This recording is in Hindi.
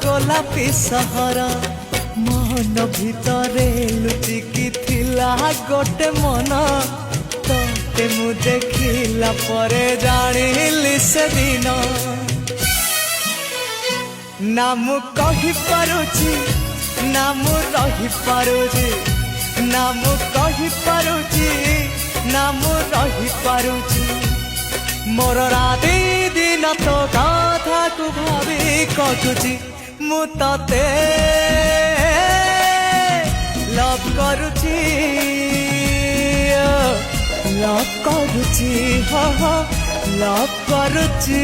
गोलापी सहर मन भितरे लुचिकी थिला गोटे मन तोते मु देखिला परे जानिली से दिन ना मु कहि पारुची ना मु रही पारुची ना मु कहि पारुची ना मु रही पारुची मोर राति दिन तो कथा को भावी कटुची मु तते लव करुची लव करुची लव करुची।